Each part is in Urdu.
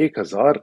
1000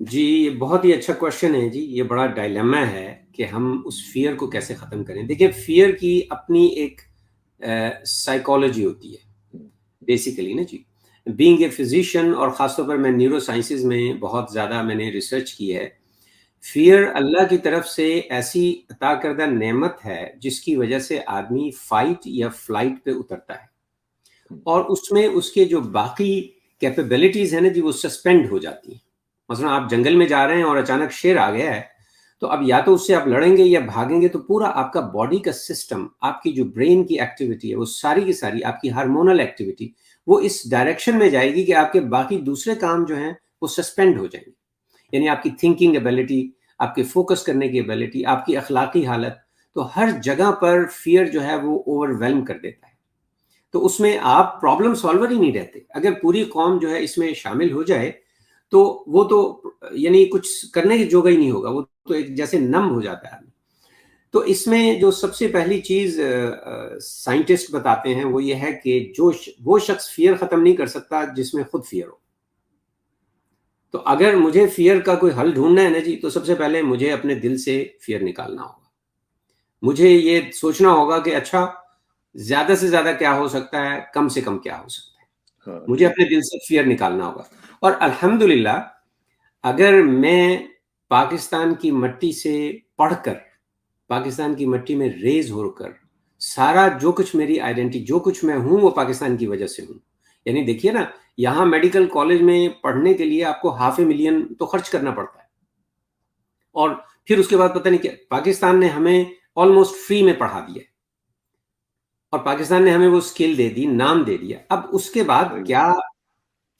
جی یہ بہت ہی اچھا کوشچن ہے جی. یہ بڑا ڈائلیما ہے کہ ہم اس فیئر کو کیسے ختم کریں. دیکھیے فیئر کی اپنی ایک سائیکالوجی ہوتی ہے بیسیکلی نا جی. بینگ اے فزیشین اور خاص طور پر میں نیورو سائنسز میں بہت زیادہ میں نے ریسرچ کی ہے. فیئر اللہ کی طرف سے ایسی عطا کردہ نعمت ہے جس کی وجہ سے آدمی فائٹ یا فلائٹ پہ اترتا ہے اور اس میں اس کے جو باقی کیپیبلٹیز ہیں نا جی وہ سسپینڈ ہو جاتی ہیں. مثلا آپ جنگل میں جا رہے ہیں اور اچانک شیر آ گیا ہے تو اب یا تو اس سے آپ لڑیں گے یا بھاگیں گے تو پورا آپ کا باڈی کا سسٹم، آپ کی جو برین کی ایکٹیویٹی ہے وہ ساری کی ساری، آپ کی ہارمونل ایکٹیویٹی وہ اس ڈائریکشن میں جائے گی کہ آپ کے باقی دوسرے کام جو ہیں وہ سسپینڈ ہو جائیں گے. یعنی آپ کی تھنکنگ ایبیلٹی، آپ کے فوکس کرنے کی ایبیلٹی، آپ کی اخلاقی حالت، تو ہر جگہ پر فیئر جو ہے وہ اوور ویلم کر دیتا ہے. تو اس میں آپ پرابلم سالور ہی نہیں رہتے. اگر پوری قوم جو ہے اس میں شامل ہو جائے تو وہ تو یعنی کچھ کرنے کی جوگا ہی نہیں ہوگا، وہ تو ایک جیسے نم ہو جاتا ہے. تو اس میں جو سب سے پہلی چیز سائنٹسٹ بتاتے ہیں وہ یہ ہے کہ وہ شخص فیئر ختم نہیں کر سکتا جس میں خود فیئر ہو. تو اگر مجھے فیئر کا کوئی حل ڈھونڈنا ہے نا جی تو سب سے پہلے مجھے اپنے دل سے فیئر نکالنا ہوگا. مجھے یہ سوچنا ہوگا کہ اچھا زیادہ سے زیادہ کیا ہو سکتا ہے، کم سے کم کیا ہو سکتا ہے. مجھے اپنے دل سے فیئر نکالنا ہوگا. اور الحمدللہ اگر میں پاکستان کی مٹی سے پڑھ کر، پاکستان کی مٹی میں ریز ہو کر، سارا جو کچھ میری آئیڈینٹی، جو کچھ میں ہوں وہ پاکستان کی وجہ سے ہوں. یعنی دیکھیے نا یہاں میڈیکل کالج میں پڑھنے کے لیے آپ کو $500,000 تو خرچ کرنا پڑتا ہے اور پھر اس کے بعد پتہ نہیں کیا. پاکستان نے ہمیں آلموسٹ فری میں پڑھا دیا اور پاکستان نے ہمیں وہ اسکل دے دی، نام دے دیا. اب اس کے بعد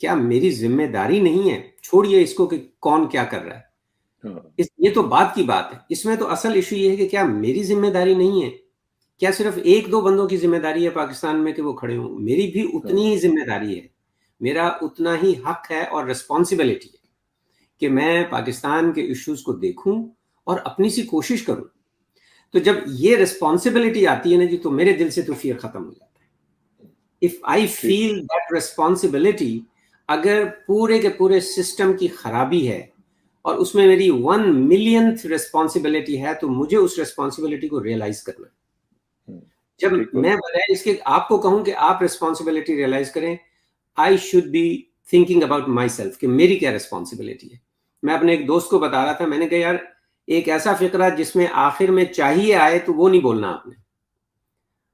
کیا میری ذمہ داری نہیں ہے؟ چھوڑیے اس کو کہ کون کیا کر رہا ہے، یہ تو بات کی بات ہے. اس میں تو اصل ایشو یہ ہے کہ کیا میری ذمہ داری نہیں ہے؟ کیا صرف ایک دو بندوں کی ذمہ داری ہے پاکستان میں کہ وہ کھڑے ہوں؟ میری بھی اتنی ہی ذمہ داری ہے، میرا اتنا ہی حق ہے اور ریسپانسبلٹی ہے کہ میں پاکستان کے ایشوز کو دیکھوں اور اپنی سی کوشش کروں. تو جب یہ ریسپانسبلٹی آتی ہے نا جی تو میرے دل سے تو فیئر ختم ہو جاتا ہے. If I feel that responsibility, اگر پورے کے پورے سسٹم کی خرابی ہے اور اس میں میری 1 ملینتھ ریسپانسبلٹی ہے تو مجھے اس ریسپانسبلٹی کو ریئلائز کرنا ہے. جب میں بجائے اس کے آپ کو کہوں کہ آپ ریسپانسبلٹی ریئلائز کریں، I should be thinking about myself کہ میری کیا ریسپانسبلٹی ہے. میں اپنے ایک دوست کو بتا رہا تھا، میں نے کہا یار ایک ایسا فقرہ جس میں آخر میں چاہیے آئے تو وہ نہیں بولنا آپ نے،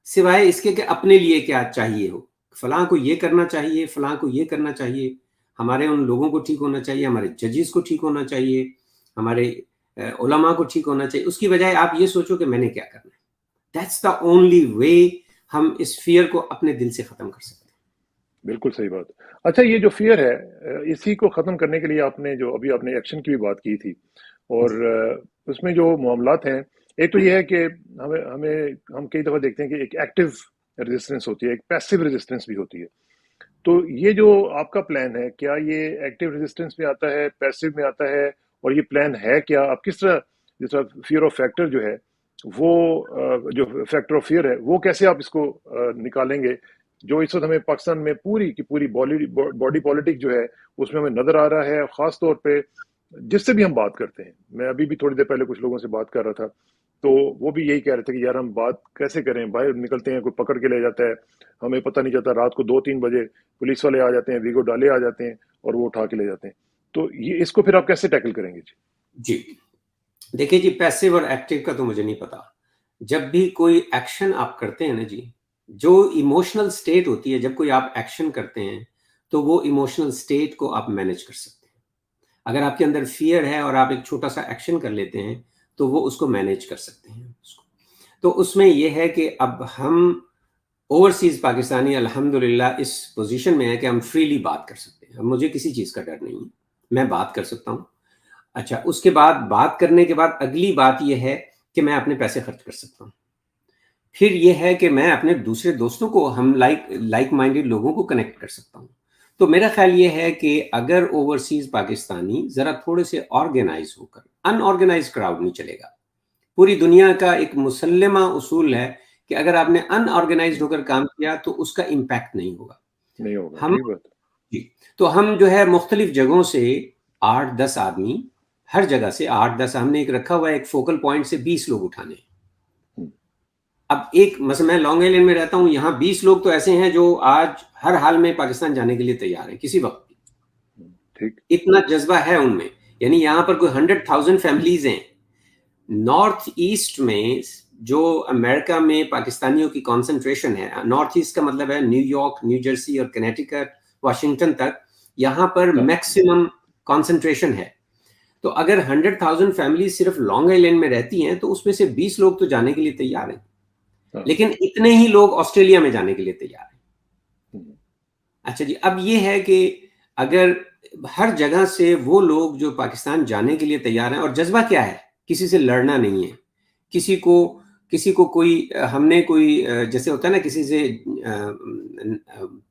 سوائے اس کے کہ اپنے لیے کیا چاہیے ہو. فلاں کو یہ کرنا چاہیے، فلاں کو یہ کرنا چاہیے، ہمارے ان لوگوں کو ٹھیک ہونا چاہیے، ہمارے ججز کو ٹھیک ہونا چاہیے، ہمارے علماء کو ٹھیک ہونا چاہیے. اس کی بجائے آپ یہ سوچو کہ میں نے کیا کرنا ہے. That's the only way ہم اس فیئر کو اپنے دل سے ختم کر سکتے ہیں. بالکل صحیح بات. اچھا یہ جو فیئر ہے اسی کو ختم کرنے کے لیے آپ نے جو ابھی آپ نے ایکشن کی بھی بات کی تھی اور اس میں جو معاملات ہیں، ایک تو یہ ہے کہ ہم کئی دفعہ دیکھتے ہیں کہ ایک ایکٹیو ریزسٹنس ہوتی ہے، ایک پیسیو ریزسٹنس بھی ہوتی ہے. تو یہ جو آپ کا پلان ہے کیا یہ ایکٹیو ریزسٹنس میں آتا ہے، پیسیو میں آتا ہے، اور یہ پلان ہے کیا؟ آپ کس طرح جس طرح فیئر آف فیکٹر جو ہے وہ جو فیکٹر آف فیئر ہے وہ کیسے آپ اس کو نکالیں گے جو اس وقت ہمیں پاکستان میں پوری کی پوری باڈی پالیٹک جو ہے اس میں ہمیں نظر آ رہا ہے، خاص طور پہ جس سے بھی ہم بات کرتے ہیں. میں ابھی بھی تھوڑی دیر پہلے کچھ لوگوں سے بات کر رہا تھا تو وہ بھی یہی کہہ رہے تھے کہ یار ہم بات کیسے کریں، باہر نکلتے ہیں کوئی پکڑ کے لے جاتا ہے، ہمیں پتہ نہیں چلتا، رات کو 2-3 بجے پولیس والے آ جاتے ہیں، ویگو ڈالے آ جاتے ہیں اور وہ اٹھا کے لے جاتے ہیں. تو یہ اس کو پھر آپ کیسے ٹیکل کریں گے؟ جی دیکھیں جی پیسیو اور ایکٹیو کا تو مجھے نہیں پتا. جب بھی کوئی ایکشن آپ کرتے ہیں نا جی، جو ایموشنل سٹیٹ ہوتی ہے جب کوئی آپ ایکشن کرتے ہیں تو وہ ایموشنل سٹیٹ کو آپ مینج کر سکتے ہیں. اگر آپ کے اندر فیئر ہے اور آپ ایک چھوٹا سا ایکشن کر لیتے ہیں تو وہ اس کو مینیج کر سکتے ہیں. تو اس میں یہ ہے کہ اب ہم اوورسیز پاکستانی الحمدللہ اس پوزیشن میں ہے کہ ہم فریلی بات کر سکتے ہیں. مجھے کسی چیز کا ڈر نہیں ہے، میں بات کر سکتا ہوں. اچھا اس کے بعد بات کرنے کے بعد اگلی بات یہ ہے کہ میں اپنے پیسے خرچ کر سکتا ہوں. پھر یہ ہے کہ میں اپنے دوسرے دوستوں کو، ہم لائک مائنڈیڈ لوگوں کو کنیکٹ کر سکتا ہوں. تو میرا خیال یہ ہے کہ اگر اوورسیز پاکستانی ذرا تھوڑے سے آرگنائز ہو کر، ان آرگنائز کراؤڈ نہیں چلے گا. پوری دنیا کا ایک مسلمہ اصول ہے کہ اگر آپ نے ان آرگنائزڈ ہو کر کام کیا تو اس کا امپیکٹ نہیں ہوگا. نہیں ہوگا. ہم جی تو ہم جو ہے مختلف جگہوں سے 8-10 آدمی ہر جگہ سے 8-10 ہم نے ایک رکھا ہوا ہے ایک فوکل پوائنٹ سے 20 لوگ اٹھانے ہیں. اب ایک مثلا میں لانگ آئیلینڈ میں رہتا ہوں, یہاں 20 لوگ تو ایسے ہیں جو آج ہر حال میں پاکستان جانے کے لیے تیار ہیں کسی وقت. اتنا جذبہ ہے ان میں. یعنی یہاں پر کوئی 100,000 فیملیز ہیں. نارتھ ایسٹ میں جو امریکہ میں پاکستانیوں کی کانسنٹریشن ہے, نارتھ ایسٹ کا مطلب ہے نیو یارک, نیو جرسی اور کنیکٹیکٹ, واشنگٹن تک, یہاں پر میکسیمم کانسنٹریشن ہے. تو اگر 100,000 فیملیز صرف لانگ آئیلینڈ میں رہتی ہیں تو اس میں سے 20 لوگ تو جانے کے لیے تیار ہیں, لیکن اتنے ہی لوگ آسٹریلیا میں جانے کے لیے تیار ہیں. اچھا جی, اب یہ ہے کہ اگر ہر جگہ سے وہ لوگ جو پاکستان جانے کے لیے تیار ہیں, اور جذبہ کیا ہے, کسی سے لڑنا نہیں ہے, کسی کو کوئی ہم نے کوئی جیسے ہوتا ہے نا کسی سے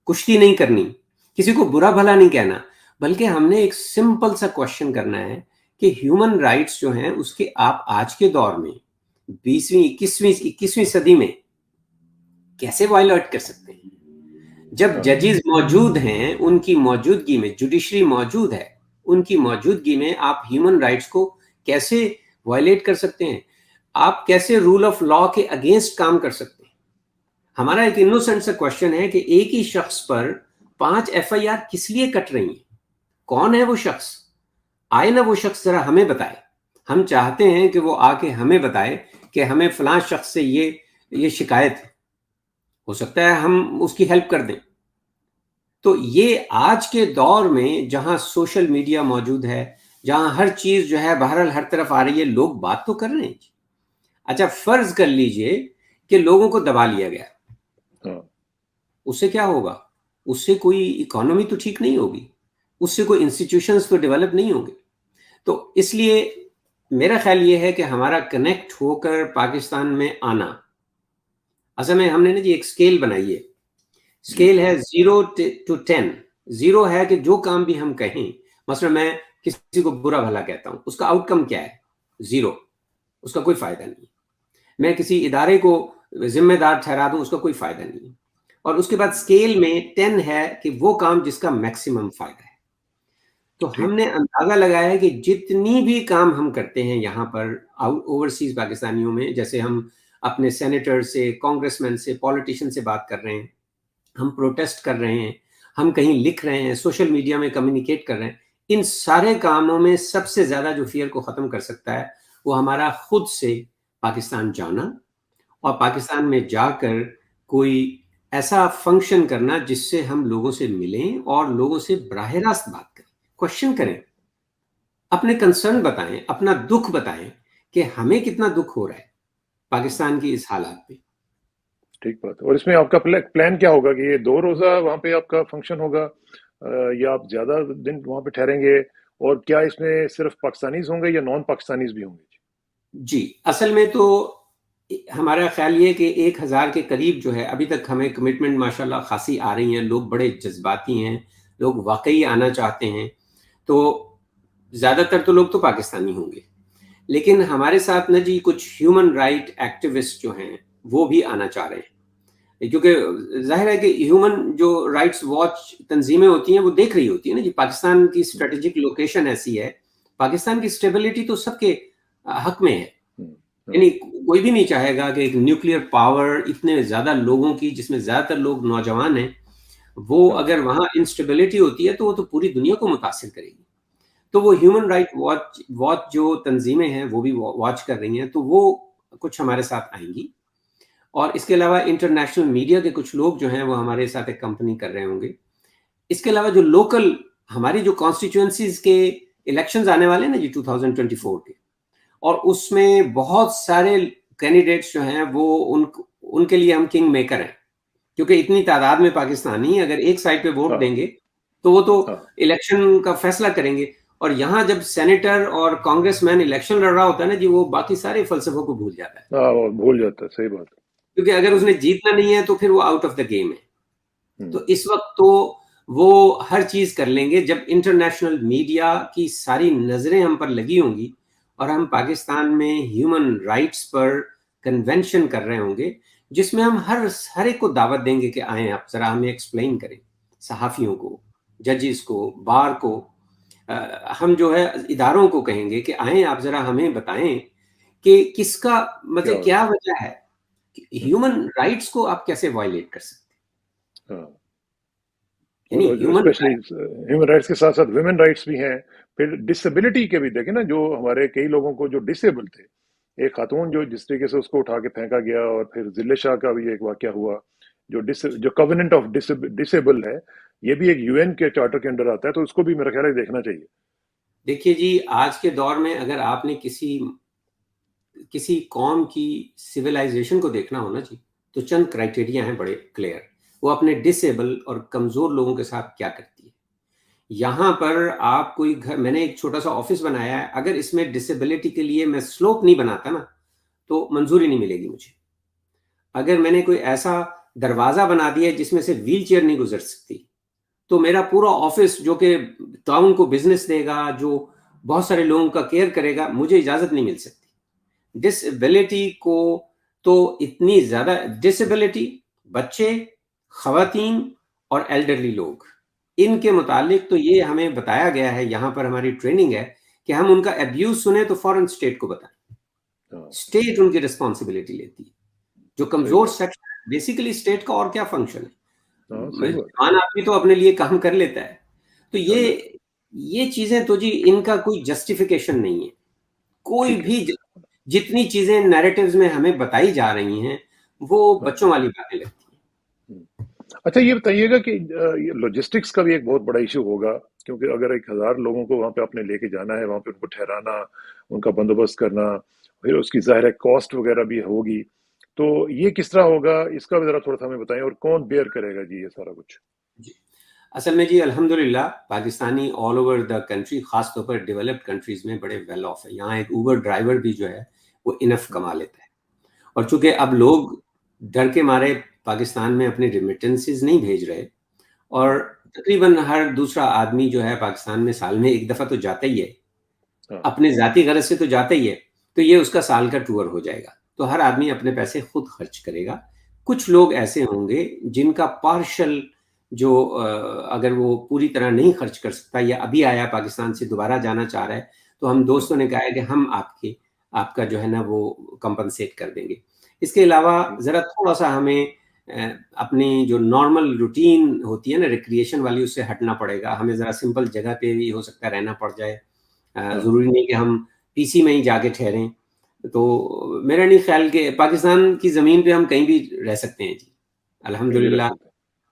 کشتی نہیں کرنی, کسی کو برا بھلا نہیں کہنا, بلکہ ہم نے ایک سمپل سا کوشچن کرنا ہے کہ ہیومن رائٹس جو ہیں اس کے آپ آج کے دور میں 21ویں صدی میں کیسے وائلیٹ کر سکتے ہیں, جب ججز موجود ہیں, ان کی موجودگی میں جوڈیشری موجود ہے, ان کی موجودگی میں آپ ہیومن رائٹس کو کیسے وائلیٹ کر سکتے ہیں, آپ کیسے رول آف لا کے اگینسٹ کام کر سکتے ہیں. ہمارا ایک انوسنٹ سا کوشچن ہے کہ ایک ہی شخص پر 5 FIR کس لیے کٹ رہی ہیں, کون ہے وہ شخص, آئے نا وہ شخص ذرا ہمیں بتائے. ہم چاہتے ہیں کہ وہ آ کے ہمیں بتائے کہ ہمیں فلاں شخص سے یہ شکایت ہے, ہو سکتا ہے ہم اس کی ہیلپ کر دیں. تو یہ آج کے دور میں جہاں سوشل میڈیا موجود ہے, جہاں ہر چیز جو ہے بہرحال ہر طرف آ رہی ہے, لوگ بات تو کر رہے ہیں. اچھا فرض کر لیجئے کہ لوگوں کو دبا لیا گیا, اس سے کیا ہوگا, اس سے کوئی اکانومی تو ٹھیک نہیں ہوگی, اس سے کوئی انسٹیٹیوشنز تو ڈیولپ نہیں ہوں گے. تو اس لیے میرا خیال یہ ہے کہ ہمارا کنیکٹ ہو کر پاکستان میں آنا, اصل میں ہم نے نا جی ایک سکیل بنائی ہے. سکیل ہے 0 to 10. 0 ہے کہ جو کام بھی ہم کہیں, مثلا میں کسی کو برا بھلا کہتا ہوں, اس کا آؤٹ کم کیا ہے, 0, اس کا کوئی فائدہ نہیں. میں کسی ادارے کو ذمہ دار ٹھہرا دوں, اس کا کوئی فائدہ نہیں. اور اس کے بعد سکیل میں 10 ہے کہ وہ کام جس کا میکسیمم فائدہ ہے. تو ہم نے اندازہ لگایا ہے کہ جتنی بھی کام ہم کرتے ہیں یہاں پر اوورسیز پاکستانیوں میں, جیسے ہم اپنے سینیٹر سے, کانگریس مین سے, پولیٹیشین سے بات کر رہے ہیں, ہم پروٹیسٹ کر رہے ہیں, ہم کہیں لکھ رہے ہیں, سوشل میڈیا میں کمیونیکیٹ کر رہے ہیں, ان سارے کاموں میں سب سے زیادہ جو فیئر کو ختم کر سکتا ہے وہ ہمارا خود سے پاکستان جانا, اور پاکستان میں جا کر کوئی ایسا فنکشن کرنا جس سے ہم لوگوں سے ملیں اور لوگوں سے براہ راست بات کریں, کوشچن کریں, اپنے کنسرن بتائیں, اپنا دکھ بتائیں کہ ہمیں کتنا دکھ ہو رہا ہے پاکستان کی اس حالات میں. ٹھیک بات. اور اس میں آپ کا پلان کیا ہوگا کہ یہ 2 روزہ وہاں پہ آپ کا فنکشن ہوگا یا آپ زیادہ دن وہاں پہ ٹھہریں گے, اور کیا اس میں صرف پاکستانیز ہوں گے یا نان پاکستانیز بھی ہوں گے؟ جی اصل میں تو ہمارا خیال یہ کہ 1,000 کے قریب جو ہے ابھی تک ہمیں کمٹمنٹ ماشاءاللہ خاصی آ رہی ہیں, لوگ بڑے جذباتی ہیں, لوگ واقعی آنا چاہتے ہیں. تو زیادہ تر تو لوگ تو پاکستانی ہوں گے, لیکن ہمارے ساتھ نا جی کچھ ہیومن رائٹ ایکٹیوسٹ جو ہیں وہ بھی آنا چاہ رہے ہیں, کیونکہ ظاہر ہے کہ ہیومن جو رائٹس واچ تنظیمیں ہوتی ہیں وہ دیکھ رہی ہوتی ہیں نا جی, پاکستان کی اسٹریٹجک لوکیشن ایسی ہے, پاکستان کی اسٹیبلٹی تو سب کے حق میں ہے. یعنی کوئی بھی نہیں چاہے گا کہ ایک نیوکلیئر پاور اتنے زیادہ لوگوں کی, جس میں زیادہ تر لوگ نوجوان ہیں, وہ اگر وہاں انسٹیبلٹی ہوتی ہے تو وہ تو پوری دنیا کو متاثر کرے گی. تو وہ ہیومن رائٹ واچ جو تنظیمیں ہیں وہ بھی واچ کر رہی ہیں, تو وہ کچھ ہمارے ساتھ آئیں گی. اور اس کے علاوہ انٹرنیشنل میڈیا کے کچھ لوگ جو ہیں وہ ہمارے ساتھ ایک کمپنی کر رہے ہوں گے. اس کے علاوہ جو لوکل ہماری جو کانسٹیچوئنسیز کے الیکشنز آنے والے ہیں نا جی 2024 کے, اور اس میں بہت سارے کینڈیڈیٹس جو ہیں وہ ان کے لیے ہم کنگ میکر ہیں, کیونکہ اتنی تعداد میں پاکستانی اگر ایک سائڈ پہ ووٹ دیں گے تو وہ تو الیکشن کا فیصلہ کریں گے. اور یہاں جب سینیٹر اور کانگریس مین الیکشن لڑ رہا ہوتا ہے نا جی, وہ باقی سارے فلسفوں کو بھول جاتا ہے. بھول جاتا ہے, صحیح بات. کیونکہ اگر اس نے جیتنا نہیں ہے تو پھر وہ آؤٹ آف دا گیم ہے. تو اس وقت تو وہ ہر چیز کر لیں گے جب انٹرنیشنل میڈیا کی ساری نظریں ہم پر لگی ہوں گی, اور ہم پاکستان میں ہیومن رائٹس پر کنونشن کر رہے ہوں گے, جس میں ہم ہر ایک کو دعوت دیں گے کہ آئیں آپ ذرا ہمیں ایکسپلین کریں, صحافیوں کو, ججز کو, بار کو, ہم جو ہے اداروں کو کہیں گے کہ آئیں آپ ذرا ہمیں بتائیں کہ کس کا کیا مطلب ہوتا کیا وجہ ہے، ہے؟ ہیومن رائٹس کو آپ کیسے وائلیٹ کر سکتے ہاں، ہیں؟ یعنی اور ہیومن اسپیشلی ہیومن رائٹس کے ساتھ ساتھ ویمن رائٹس بھی ہیں. پھر ڈسیبلٹی کے بھی دیکھیں نا، جو ہمارے کئی لوگوں کو جو ڈسیبل تھے، ایک خاتون جو جس طریقے سے اس کو اٹھا کے پھینکا گیا، اور پھر ذلے شاہ کا بھی ایک واقعہ ہوا، جو کووننٹ آف ڈسیبل ہے، یہ بھی ایک یو این کے چارٹر کے اندر آتا ہے، تو اس کو بھی میرا خیال ہے دیکھنا چاہیے. دیکھیے جی، آج کے دور میں اگر آپ نے کسی قوم کی سویلائزیشن کو دیکھنا ہو نا جی، تو چند کرائٹیریا ہیں بڑے کلیئر. وہ اپنے ڈسیبل اور کمزور لوگوں کے ساتھ کیا کرتی ہے. یہاں پر آپ کوئی گھر، میں نے ایک چھوٹا سا آفس بنایا ہے، اگر اس میں ڈسیبلٹی کے لیے میں سلوپ نہیں بناتا نا تو منظوری نہیں ملے گی مجھے. اگر میں نے کوئی ایسا دروازہ بنا دیا جس میں سے ویل چیئر نہیں گزر سکتی، تو میرا پورا آفس جو کہ ٹاؤن کو بزنس دے گا، جو بہت سارے لوگوں کا کیئر کرے گا، مجھے اجازت نہیں مل سکتی. ڈسیبلٹی کو تو اتنی زیادہ ڈسیبلٹی، بچے، خواتین اور ایلڈرلی لوگ، ان کے متعلق تو یہ ہمیں بتایا گیا ہے، یہاں پر ہماری ٹریننگ ہے کہ ہم ان کا ابیوز سنیں تو فوراً اسٹیٹ کو بتائیں. ہاں، اسٹیٹ ان کی ریسپانسبلٹی لیتی ہے. جو صحیح کمزور بات. سیکشن، بیسیکلی اسٹیٹ کا اور کیا فنکشن ہاں، ہے، صحیح بات. جوان آدمی تو اپنے لیے کام کر لیتا ہے. تو کر لیتا. یہ چیزیں تو جی ان کا کوئی جسٹیفیکیشن نہیں ہے. کوئی ٹھیک ہے. بھی جتنی چیزیں نیریٹیوز میں ہمیں بتائی جا رہی ہیں وہ ہاں. بچوں والی باتیں لگتی ہیں. اچھا، یہ بتائیے گا کہ لاجسٹکس کا بھی ایک بہت بڑا ایشو ہوگا، کیونکہ اگر 1,000 لوگوں کو وہاں پہ آپ نے لے کے جانا ہے، وہاں پہ ان کو ٹھہرانا، ان کا بندوبست کرنا، پھر اس کی ظاہر ہے کاسٹ وغیرہ بھی ہوگی، تو یہ کس طرح ہوگا؟ اس کا بھی ذرا تھوڑا سا ہمیں بتائیں، اور کون بیئر کرے گا جی یہ سارا کچھ؟ جی، اصل میں جی الحمدللہ Pakistani all over the country, خاص طور پر ڈیولپڈ کنٹریز میں بڑے ویل آف ہے. یہاں ایک اوبر ڈرائیور بھی جو ہے وہ انف ہوں، کما لیتا ہے. اور چونکہ اب لوگ ڈر کے مارے پاکستان میں اپنے ریمیٹنسز نہیں بھیج رہے، ہوں، اور تقریباً ہر دوسرا آدمی جو ہے پاکستان میں سال میں ایک دفعہ تو جاتا ہی ہے، ہاں، اپنے ذاتی غرض سے تو جاتا ہی ہے، تو یہ اس کا سال کا ٹور ہو جائے گا. تو ہر آدمی اپنے پیسے خود خرچ کرے گا. کچھ لوگ ایسے ہوں گے جن کا پارشل، جو اگر وہ پوری طرح نہیں خرچ کر سکتا یا ابھی آیا پاکستان سے دوبارہ جانا چاہ رہا ہے، تو ہم ہوں، دوستوں نے کہا ہے کہ ہم آپ کا جو ہے نا وہ کمپنسیٹ کر دیں گے. اس کے علاوہ ہوں، ذرا تھوڑا سا ہمیں اپنی جو نارمل روٹین ہوتی ہے نا ریکریشن والی، اس سے ہٹنا پڑے گا. ہمیں ذرا سمپل جگہ پہ بھی ہو سکتا ہے رہنا پڑ جائے. ہاں، ضروری نہیں کہ ہم پی سی میں ہی جا کے ٹھہریں. تو میرا نہیں خیال کہ پاکستان کی زمین پہ ہم کہیں بھی رہ سکتے ہیں جی، کہیں بھی رہ الحمدللہ. سکتے ہیں.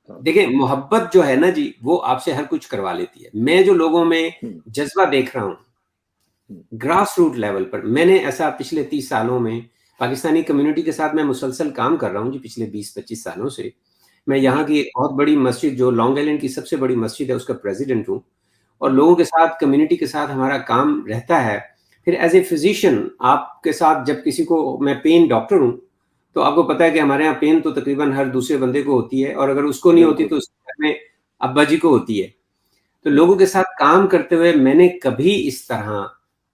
ہاں. دیکھیں محبت جو ہے نا جی وہ آپ سے ہر کچھ کروا لیتی ہے. میں جو لوگوں میں ہوں، جذبہ دیکھ رہا ہوں ہوں، گراس روٹ لیول پر، میں نے ایسا پچھلے 30 سالوں میں پاکستانی کمیونٹی کے ساتھ میں مسلسل کام کر رہا ہوں جی، پچھلے 20-25 سالوں سے. میں یہاں کی ماشاء ایک بہت بڑی مسجد جو لانگ آئیلینڈ کی سب سے بڑی مسجد ہے اس کا پریزیڈنٹ ہوں، اور اللہ. لوگوں کے ساتھ کمیونٹی کے ساتھ ہمارا کام رہتا ہے. پھر ایز اے فزیشین آپ کے ساتھ جب کسی کو، میں پین ڈاکٹر ہوں، تو آپ کو پتا ہے کہ ہمارے یہاں پین تو تقریباً ہر دوسرے بندے کو ہوتی ہے، اور اگر اس کو نہیں ہوتی بالکل. تو اس کے گھر میں ابا جی کو ہوتی ہے. تو ہوں، لوگوں کے ساتھ کام کرتے ہوئے میں نے کبھی اس طرح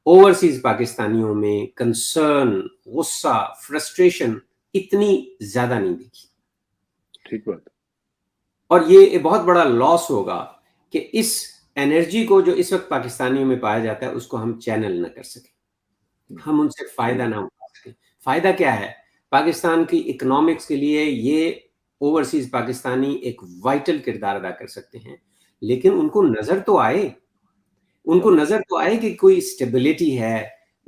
اوورسیز پاکستانیوں میں کنسرن، غصہ، فرسٹریشن اتنی زیادہ نہیں دیکھی. ٹھیک بات. اور یہ بہت بڑا لاس ہوگا کہ اس انرجی کو جو اس وقت پاکستانیوں میں پایا جاتا ہے اس کو ہم چینل نہ کر سکیں، ہوں، ہم ان سے صحیح فائدہ بات. نہ اٹھا سکیں. فائدہ کیا ہے؟ پاکستان کی اکنامکس کے لیے یہ اوورسیز پاکستانی ایک وائٹل کردار ادا کر سکتے ہیں، لیکن ان کو نظر تو آئے، ان کو ہاں، نظر تو آئے کہ کوئی اسٹیبلٹی ہے،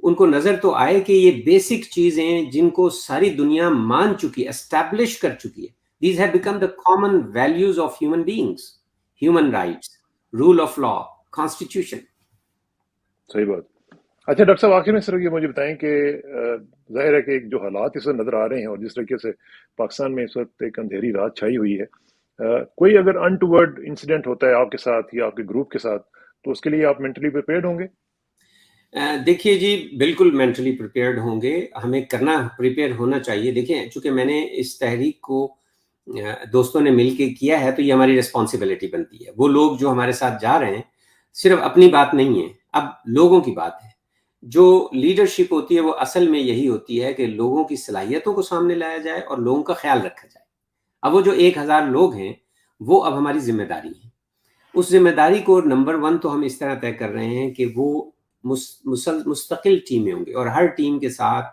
ان کو نظر تو آئے کہ یہ بیسک چیزیں جن کو ساری دنیا مان چکی، اسٹیبلش کر چکی ہے. These have become the common values of human beings: human rights, rule of law, constitution. صحیح بات. اچھا ڈاکٹر صاحب، آخر میں صرف یہ مجھے بتائیں کہ ظاہر ہے کہ جو حالات اس وقت نظر آ رہے ہیں، اور جس طریقے سے پاکستان میں اس وقت ایک اندھیری رات چھائی ہوئی ہے، کوئی اگر انٹورڈ انسیڈنٹ ہوتا ہے آپ کے ساتھ یا آپ کے گروپ کے ساتھ، تو اس کے لیے آپ مینٹلی پریپیئرڈ ہوں گے؟ دیکھیے جی بالکل مینٹلی پریپیئرڈ ہوں گے، ہمیں پریپیئر ہونا چاہیے. دیکھیں چونکہ میں نے اس تحریک کو دوستوں نے مل کے کیا ہے تو یہ ہماری ریسپانسبلٹی بنتی ہے. وہ لوگ جو ہمارے ساتھ جا رہے ہیں صرف اپنی بات نہیں ہے، اب لوگوں کی بات ہے. جو لیڈرشپ ہوتی ہے وہ اصل میں یہی ہوتی ہے کہ لوگوں کی صلاحیتوں کو سامنے لایا جائے اور لوگوں کا خیال رکھا جائے. اب وہ جو 1,000 لوگ ہیں وہ اب ہماری ذمہ داری ہے. اس ذمہ داری کو نمبر 1 تو ہم اس طرح طے کر رہے ہیں کہ وہ مستقل ٹیمیں ہوں گی، اور ہر ٹیم کے ساتھ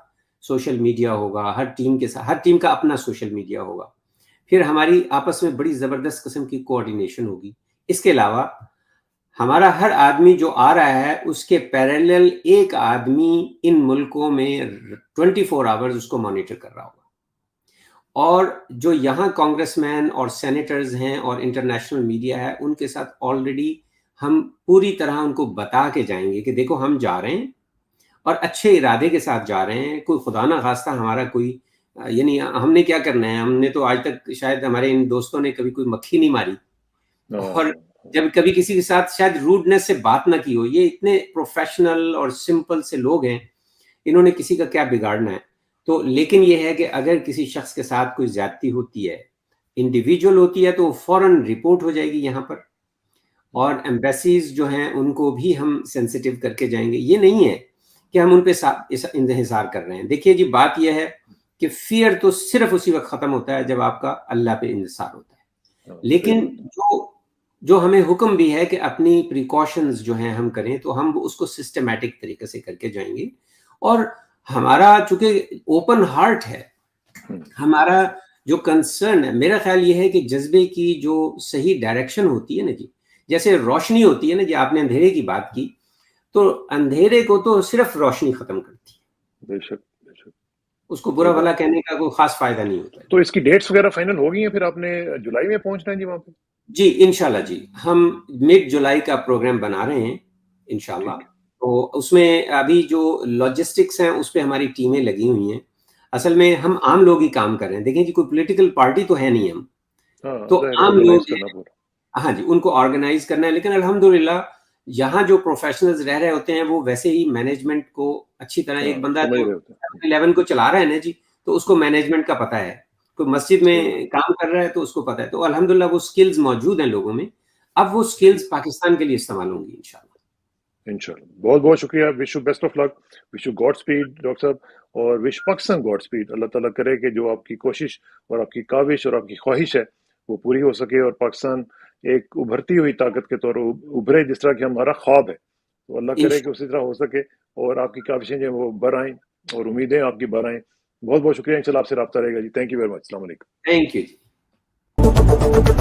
سوشل میڈیا ہوگا، ہر ٹیم کا اپنا سوشل میڈیا ہوگا، پھر ہماری آپس میں بڑی زبردست قسم کی کوآرڈینیشن ہوگی۔ اس کے علاوہ ہمارا ہر آدمی جو آ رہا ہے اس کے پیرالل ایک آدمی ان ملکوں میں 24 آورز اس کو مانیٹر کر رہا ہوگا، اور جو یہاں کانگریس مین اور سینیٹرز ہیں اور انٹرنیشنل میڈیا ہے ان کے ساتھ آلریڈی ہم پوری طرح ان کو بتا کے جائیں گے کہ دیکھو ہم جا رہے ہیں اور اچھے ارادے کے ساتھ جا رہے ہیں، کوئی خدا نہ خواستہ ہمارا کوئی یعنی ہم نے کیا کرنا ہے، ہم نے تو آج تک شاید ہمارے ان دوستوں نے کبھی کوئی مکھی نہیں ماری، اور جب کبھی کسی کے ساتھ شاید روڈنس سے بات نہ کی ہو۔ یہ اتنے پروفیشنل اور سمپل سے لوگ ہیں، انہوں نے کسی کا کیا بگاڑنا ہے۔ تو لیکن یہ ہے کہ اگر کسی شخص کے ساتھ کوئی زیادتی ہوتی ہے، انڈیویجول ہوتی ہے، تو وہ فوراً رپورٹ ہو جائے گی یہاں پر، اور ایمبیسیز جو ہیں ان کو بھی ہم سینسیٹیو کر کے جائیں گے۔ یہ نہیں ہے کہ ہم ان پہ انحصار کر رہے ہیں۔ دیکھیے جی، بات یہ ہے کہ فیئر تو صرف اسی وقت ختم ہوتا ہے جب آپ کا اللہ پہ انحصار ہوتا ہے، لیکن جو ہمیں حکم بھی ہے کہ اپنی پریکاشنز جو ہیں ہم کریں، تو ہم اس کو سسٹمیٹک طریقے سے کر کے جائیں گے۔ اور ہمارا چونکہ اوپن ہارٹ ہے، ہمارا جو کنسرن ہے، میرا خیال یہ ہے کہ جذبے کی جو صحیح ڈائریکشن ہوتی ہے نا جی، جیسے روشنی ہوتی ہے نا جی، آپ نے اندھیرے کی بات کی، تو اندھیرے کو تو صرف روشنی ختم کرتی ہے، بے شک بے شک، اس کو برا بھلا کہنے کا کوئی خاص فائدہ نہیں ہوتا۔ تو اس کی ڈیٹس وغیرہ فائنل ہو گئی ہیں؟ پھر آپ نے جولائی میں پہنچنا ہے جی وہاں پہ؟ جی انشاءاللہ جی، ہم مڈ جولائی کا پروگرام بنا رہے ہیں انشاءاللہ۔ تو اس میں ابھی جو لاجسٹکس ہیں اس پہ ہماری ٹیمیں لگی ہوئی ہیں۔ اصل میں ہم عام لوگ ہی کام کر رہے ہیں، دیکھیں جی کوئی پولیٹیکل پارٹی تو ہے نہیں ہم، تو عام لوگ ہیں، ہاں جی، ان کو آرگنائز کرنا ہے۔ لیکن الحمدللہ یہاں جو پروفیشنلز رہ رہے ہوتے ہیں وہ ویسے ہی مینجمنٹ کو اچھی طرح، ایک بندہ جو 11 کو چلا رہا ہے نا جی، تو اس کو مینجمنٹ کا پتہ ہے، کوئی مسجد میں کام کر رہا ہے تو اس کو پتہ ہے، تو الحمدللہ وہ سکلز موجود ہیں لوگوں میں۔ اب وہ سکلز پاکستان کے لیے استعمال ہوں گی انشاءاللہ۔ انشاءاللہ۔ بہت بہت شکریہ، wish you best of luck, wish you godspeed doctor صاحب، اور وش پاکستان گاڈ اسپیڈ۔ اللہ تعالیٰ کرے کہ جو آپ کی کوشش اور آپ کی کاوش اور آپ کی خواہش ہے وہ پوری ہو سکے، اور پاکستان ایک ابھرتی ہوئی طاقت کے طور ابھرے، جس طرح کہ ہمارا خواب ہے۔ تو اللہ کرے کہ اسی طرح ہو سکے اور آپ کی کاوشیں جو ہیں وہ بر آئیں، اور امیدیں آپ کی بر آئیں۔ بہت بہت شکریہ، انشاءاللہ آپ سے رابطہ رہے گا جی۔ تھینک یو ویری مچ، السلام علیکم۔ Thank you G.